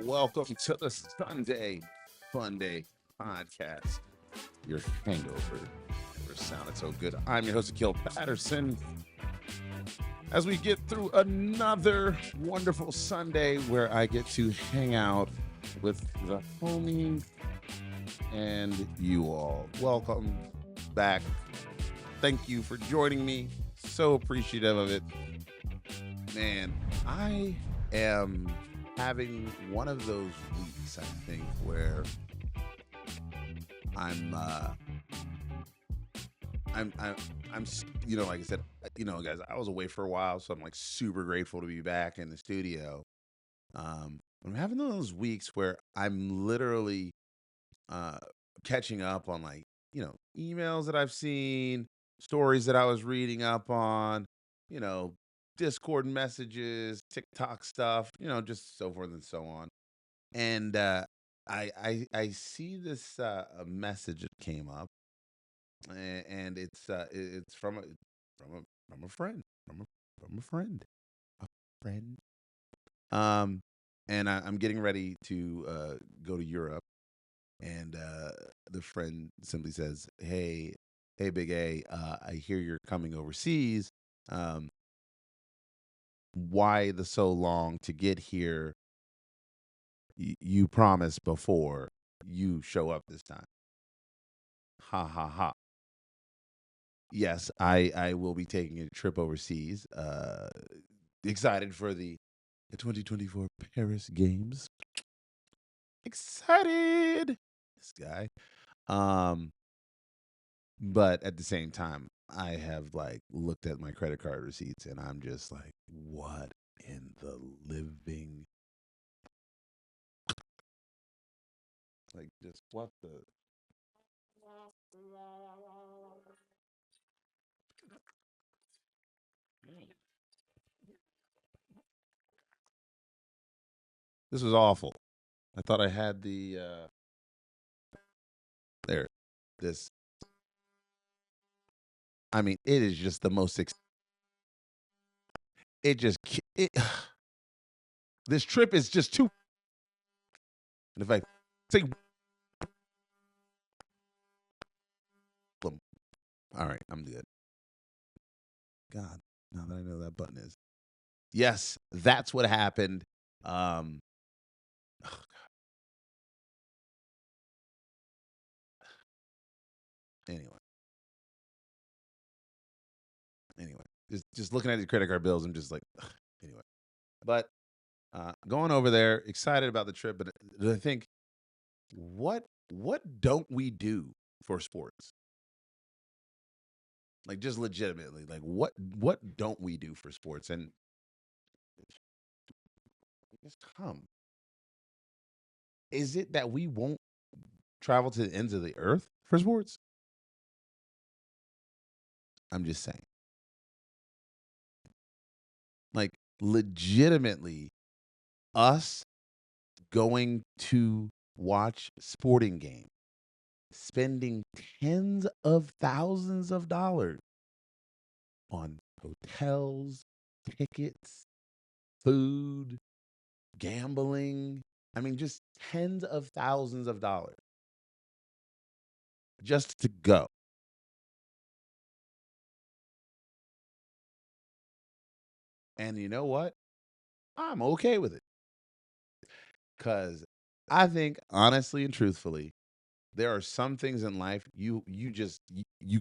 Welcome to the Sunday Fun Day podcast. Your hangover never sounded so good. I'm your host, Akil Patterson. As we get through another wonderful Sunday where I get to hang out with the homies and you all. Welcome back. Thank you for joining me. So appreciative of it. Man, I am having one of those weeks, I think, where I'm, uh, I'm, like I said, guys, I was away for a while, so I'm like super grateful to be back in the studio. I'm having those weeks where I'm literally uh, catching up on emails that I've seen, stories that I was reading up on, you know, Discord messages, TikTok stuff, just so forth and so on. And I see this a message that came up, and it's from a friend from a friend a friend. Um, and I'm getting ready to go to Europe, and the friend simply says, "Hey, Big A, I hear you're coming overseas. Um, why the so long to get here? You promised before you show up this time." Ha ha ha. Yes, I will be taking a trip overseas. Excited for the 2024 Paris Games. Excited. This guy. Um, but at the same time, I have looked at my credit card receipts and I'm just like, what in the living, just what the. This was awful. I thought I had the there. This. I mean, it is just the most. It just it. This trip is just too. And if I say, all right, I'm good. God, now that I know that button is. Yes, that's what happened. Um, anyway, anyway, just looking at the credit card bills, I'm just like, anyway. But going over there, excited about the trip, but I think what don't we do for sports? Like just legitimately, like what don't we do for sports? And just come. Is it that we won't travel to the ends of the earth for sports? I'm just saying. Like legitimately us going to watch sporting game, spending tens of thousands of dollars on hotels, tickets, food, gambling. I mean, just tens of thousands of dollars just to go. And you know what? I'm okay with it because I think, honestly and truthfully, there are some things in life you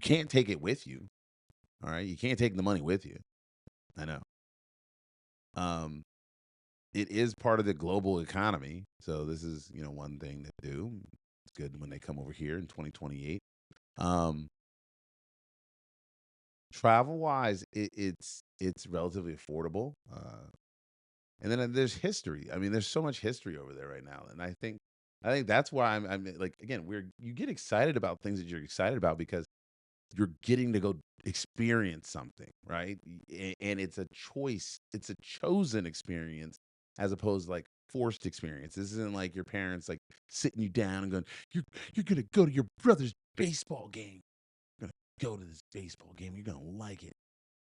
can't take it with you. All right, you can't take the money with you. I know. Um, it is part of the global economy, so this is one thing to do. It's good when they come over here in 2028. Um, Travel wise, it's relatively affordable. And then there's history. I mean, there's so much history over there right now, and I think that's why I'm like, again, you get excited about things that you're excited about because you're getting to go experience something, right? And it's a choice, it's a chosen experience as opposed to like forced experience. This isn't like your parents like sitting you down and going, you're gonna go to your brother's baseball game. You're gonna go to this baseball game. You're gonna like it.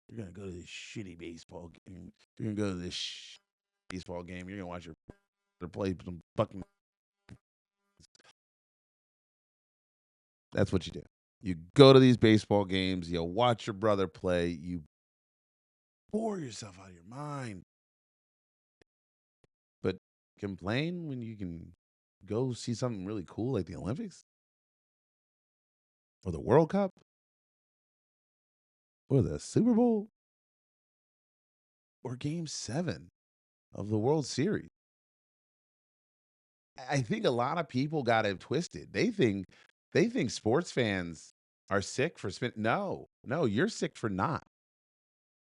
You're gonna go to this shitty baseball game. You're gonna go to this baseball game. You're gonna watch your to play some fucking. That's what you do. You go to these baseball games. You watch your brother play. You bore yourself out of your mind. But complain when you can go see something really cool like the Olympics or the World Cup or the Super Bowl or Game 7 of the World Series. I think a lot of people got it twisted. They think sports fans are sick for spin. No, no, you're sick for not.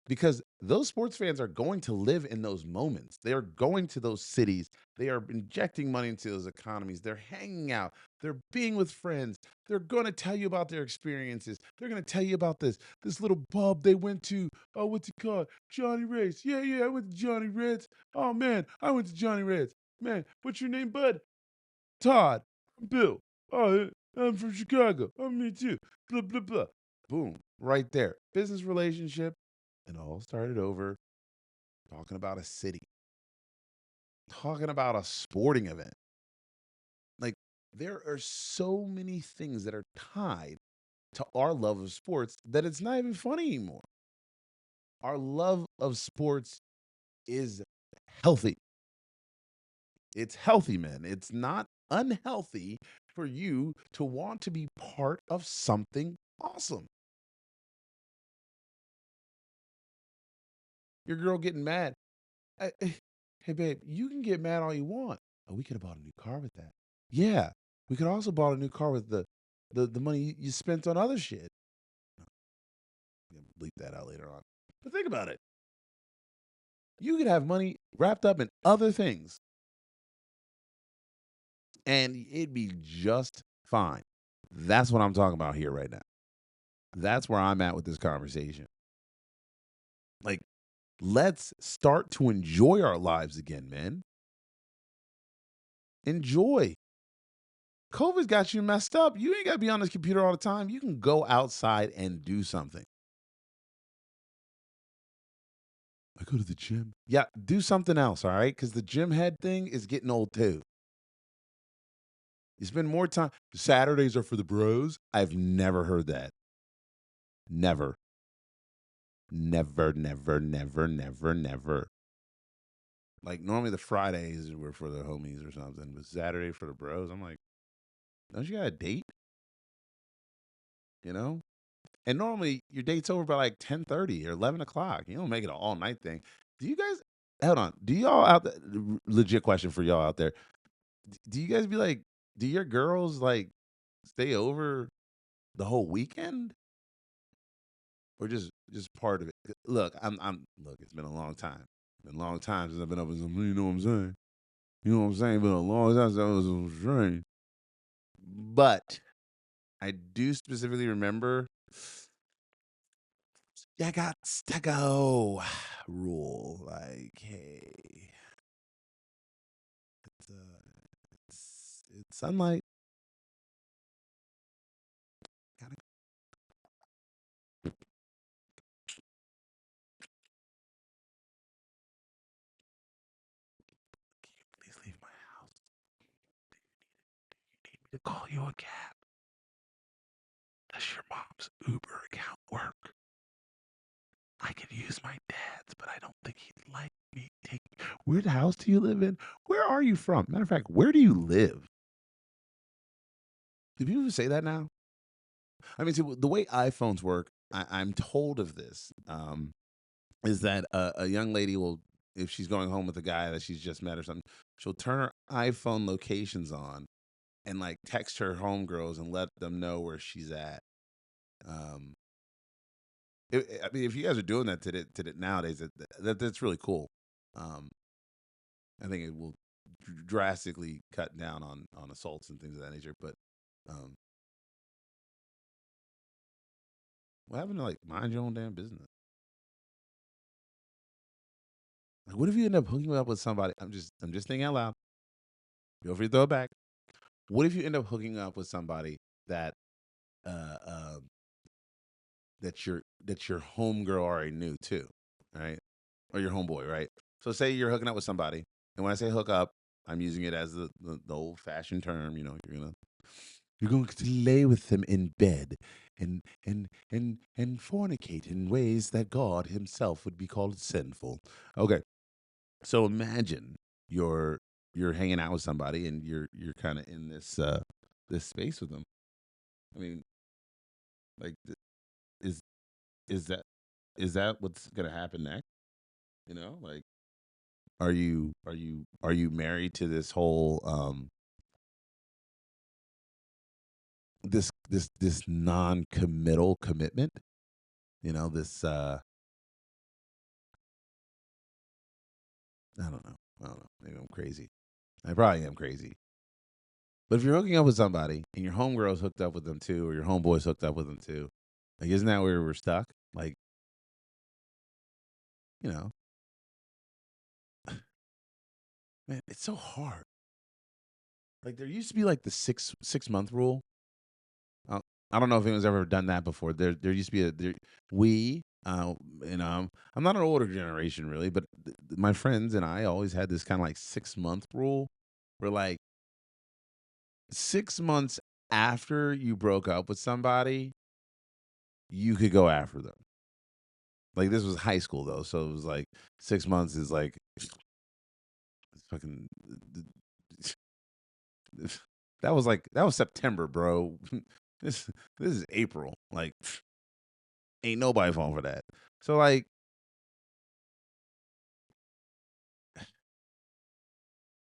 Because those sports fans are going to live in those moments. They are going to those cities. They are injecting money into those economies. They're hanging out. They're being with friends. They're going to tell you about their experiences. They're going to tell you about this little pub they went to. Oh, what's it called? Johnny Reds. Yeah, yeah, I went to Johnny Reds. Oh man, I went to Johnny Reds. Man, what's your name, bud? Todd. I'm Bill. Oh, I'm from Chicago. Oh, me too. Blah blah blah. Boom, right there. Business relationship. And it all started over talking about a city, talking about a sporting event. Like, there are so many things that are tied to our love of sports that it's not even funny anymore. Our love of sports is healthy. It's healthy, man. It's not unhealthy for you to want to be part of something awesome. Your girl getting mad. Hey, babe, you can get mad all you want. Oh, we could have bought a new car with that. Yeah, we could also bought a new car with the money you spent on other shit. I'm gonna bleep that out later on. But think about it. You could have money wrapped up in other things, and it'd be just fine. That's what I'm talking about here right now. That's where I'm at with this conversation. Like, let's start to enjoy our lives again, man. Enjoy. COVID's got you messed up. You ain't got to be on this computer all the time. You can go outside and do something. I go to the gym. Yeah, do something else, all right? Because the gym head thing is getting old too. You spend more time. Saturdays are for the bros. I've never heard that. Never. Never, never, never, never, never. Like, normally the Fridays were for the homies or something, but Saturday for the bros. I'm like, don't you got a date? You know? And normally your date's over by like 10:30 or 11 o'clock. You don't make it an all night thing. Do you guys, hold on, do y'all out there, legit question for y'all out there. Do you guys be like, do your girls like stay over the whole weekend or just part of it? Look, look, it's been a long time. Been a long time since I've been up with some, you know what I'm saying? You know what I'm saying? Been a long time since I was on train. But I do specifically remember I got to go rule. Like, hey, it's it's sunlight. Gotta please leave my house. You need me to call you a cab. Does your mom's Uber account work? I could use my dad's, but I don't think he'd like me taking. Where the house do you live in? Where are you from? Matter of fact, where do you live? Do people say that now? I mean, see, the way iPhones work, I'm told of this. Is that a young lady will, if she's going home with a guy that she's just met or something, she'll turn her iPhone locations on and like text her homegirls and let them know where she's at. Um, I mean, if you guys are doing that to it nowadays, that's really cool. Um, I think it will drastically cut down on assaults and things of that nature. But um, what happened to like mind your own damn business? Like, what if you end up hooking up with somebody? I'm just thinking out loud. Feel free to throw it back. What if you end up hooking up with somebody that uh, uh that your homegirl already knew too, right? Or your homeboy, right? So say you're hooking up with somebody, and when I say hook up, I'm using it as the old fashioned term. You're going to lay with them in bed and fornicate in ways that God Himself would be called sinful. Okay, so imagine you're you're hanging out with somebody and you're kind of in this space with them. I mean, like, is is that is that what's gonna happen next? Like, are you married to this whole this non-committal commitment? This I don't know. Maybe I'm crazy. I probably am crazy. But if you're hooking up with somebody and your homegirl's hooked up with them too, or your homeboy's hooked up with them too, like, isn't that where we're stuck? Like, you know, man, it's so hard. Like, there used to be like the six month rule. Uh, I don't know if anyone's ever done that before. There used to be we I'm not an older generation really, but my friends and I always had this kind of like 6 month rule, where like 6 months after you broke up with somebody, you could go after them. Like, this was high school though, so it was like 6 months is like it's fucking that was September, bro. This is April. Like, ain't nobody falling for that. So like,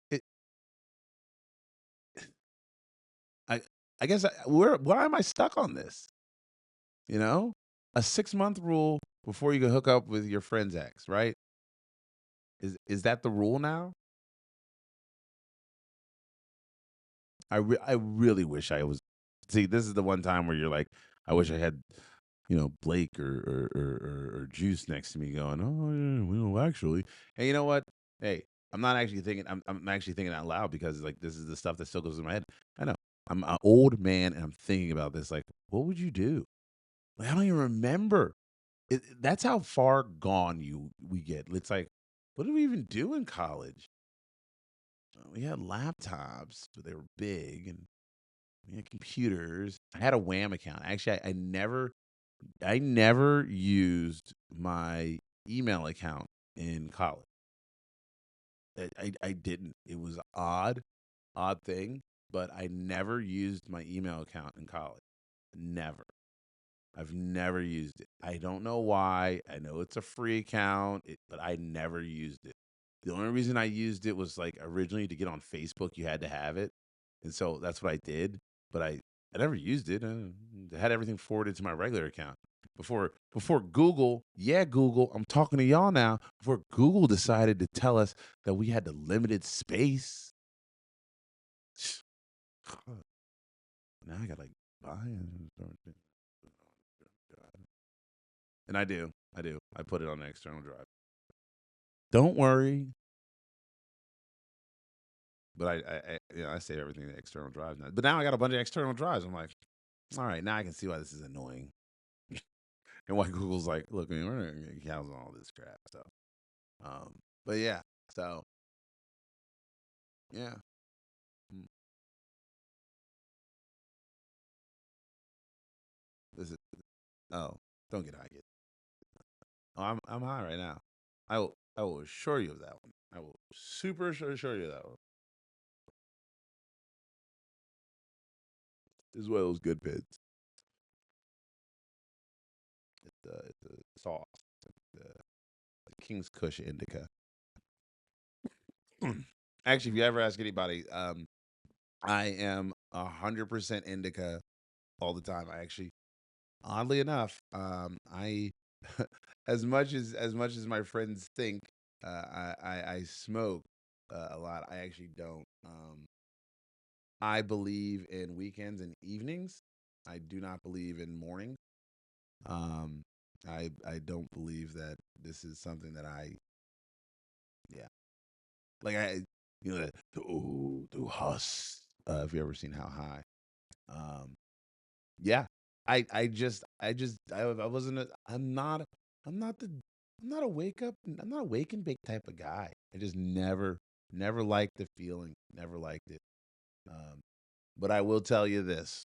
it, I I guess why am I stuck on this? You know, a 6 month rule before you can hook up with your friend's ex, right? Is that the rule now? I really wish I was. See, this is the one time where you're like, I wish I had, Blake or Juice next to me going, oh yeah, well, actually, and you know what? Hey, I'm not actually thinking. I'm actually thinking out loud, because like, this is the stuff that still goes in my head. I know I'm an old man and I'm thinking about this. Like, what would you do? Like, I don't even remember. That's how far gone we get. It's like, what did we even do in college? We had laptops, but they were big, and we had computers. I had a Wham account. Actually, I never used my email account in college. I didn't. It was odd thing, but I never used my email account in college. Never. I've never used it. I don't know why. I know it's a free account, but I never used it. The only reason I used it was like originally to get on Facebook, you had to have it. And so that's what I did. But I never used it. I had everything forwarded to my regular account. Before Google, yeah, Google, I'm talking to y'all now. Before Google decided to tell us that we had the limited space. Now I got like buy and I do. I do. I put it on an external drive. Don't worry. But I save everything to external drives now. But now I got a bunch of external drives. I'm like, all right, now I can see why this is annoying. And why Google's like, look, man, we're not gonna cancel all this crap. So but yeah. So yeah. Mm, This is oh, don't get high yet. Oh, I'm high right now. I will assure you of that one. I will super assure you of that one. This is one of those good bits. It's sauce. The King's Kush Indica. Actually, if you ever ask anybody, I am 100% indica all the time. I actually, oddly enough, I as much as my friends think, I smoke a lot. I actually don't. I believe in weekends and evenings. I do not believe in morning. Um, I don't believe that this is something that yeah, like the Huss. If you ever seen How High, um, yeah, I wasn't. I'm not the. I'm not a wake up. I'm not a wake and bake type of guy. I just never. Never liked the feeling. Never liked it. But I will tell you this.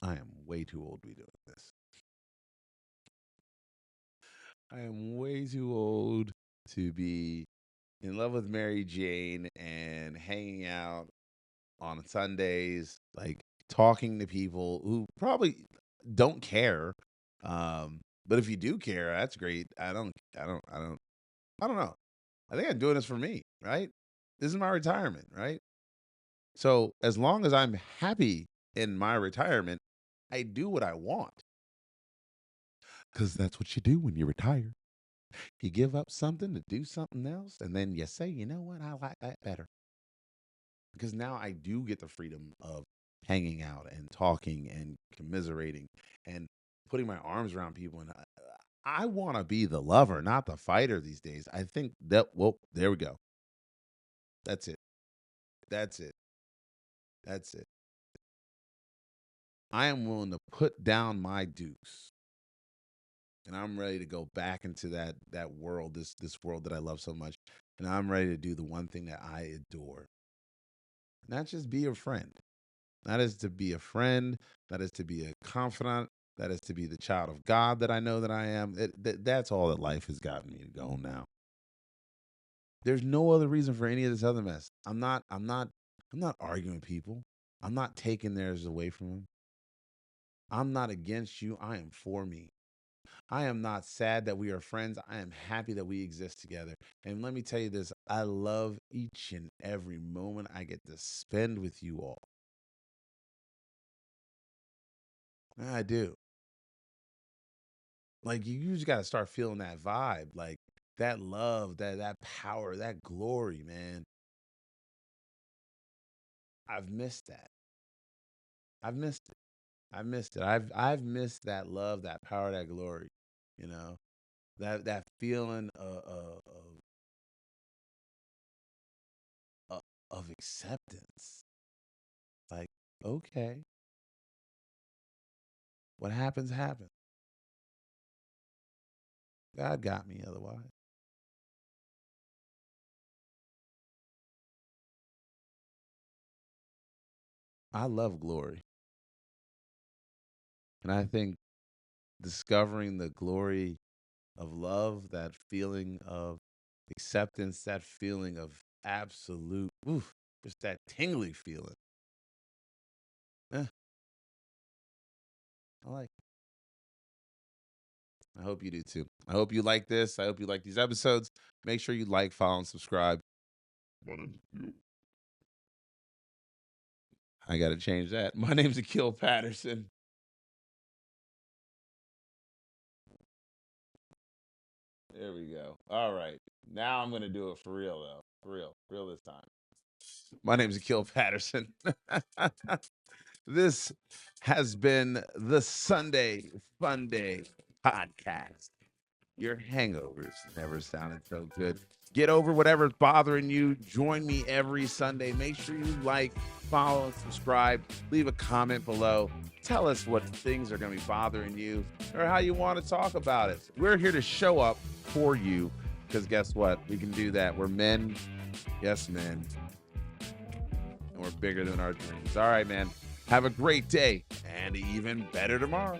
I am way too old to be doing this. I am way too old to be in love with Mary Jane and hanging out on Sundays, like talking to people who probably don't care. But if you do care, that's great. I don't know. I think I'm doing this for me, right? This is my retirement, right? So as long as I'm happy in my retirement, I do what I want. Because that's what you do when you retire. You give up something to do something else, and then you say, you know what, I like that better. Because now I do get the freedom of hanging out and talking and commiserating and putting my arms around people. And I want to be the lover, not the fighter these days. I think that, well, there we go. That's it. That's it. That's it. I am willing to put down my dukes, and I'm ready to go back into that world, this world that I love so much. And I'm ready to do the one thing that I adore. Not just be a friend. That is to be a friend. That is to be a confidant. That is to be the child of God that I know that I am. That's all that life has gotten me to go now. There's no other reason for any of this other mess. I'm not arguing with people. I'm not taking theirs away from them. I'm not against you. I am for me. I am not sad that we are friends. I am happy that we exist together. And let me tell you this, I love each and every moment I get to spend with you all. I do. Like you just got to start feeling that vibe, like that love, that power, that glory, man. I've missed that. I've missed it. I missed it. I've missed that love, that power, that glory. You know, that feeling of acceptance. Like, okay, what happens, happens. God got me otherwise. I love glory. And I think discovering the glory of love, that feeling of acceptance, that feeling of absolute, oof, just that tingly feeling. Eh, I like it. I hope you do too. I hope you like this. I hope you like these episodes. Make sure you like, follow, and subscribe. I got to change that. My name's Akil Patterson. There we go. All right. Now I'm going to do it for real, though. For real. Real this time. My name's Akil Patterson. This has been the Sunday Fun Day podcast. Your hangovers never sounded so good. Get over whatever's bothering you. Join me every Sunday. Make sure you like, follow, and subscribe. Leave a comment below. Tell us what things are going to be bothering you or how you want to talk about it. We're here to show up for you because guess what? We can do that. We're men. Yes, men. And we're bigger than our dreams. All right, man. Have a great day and even better tomorrow.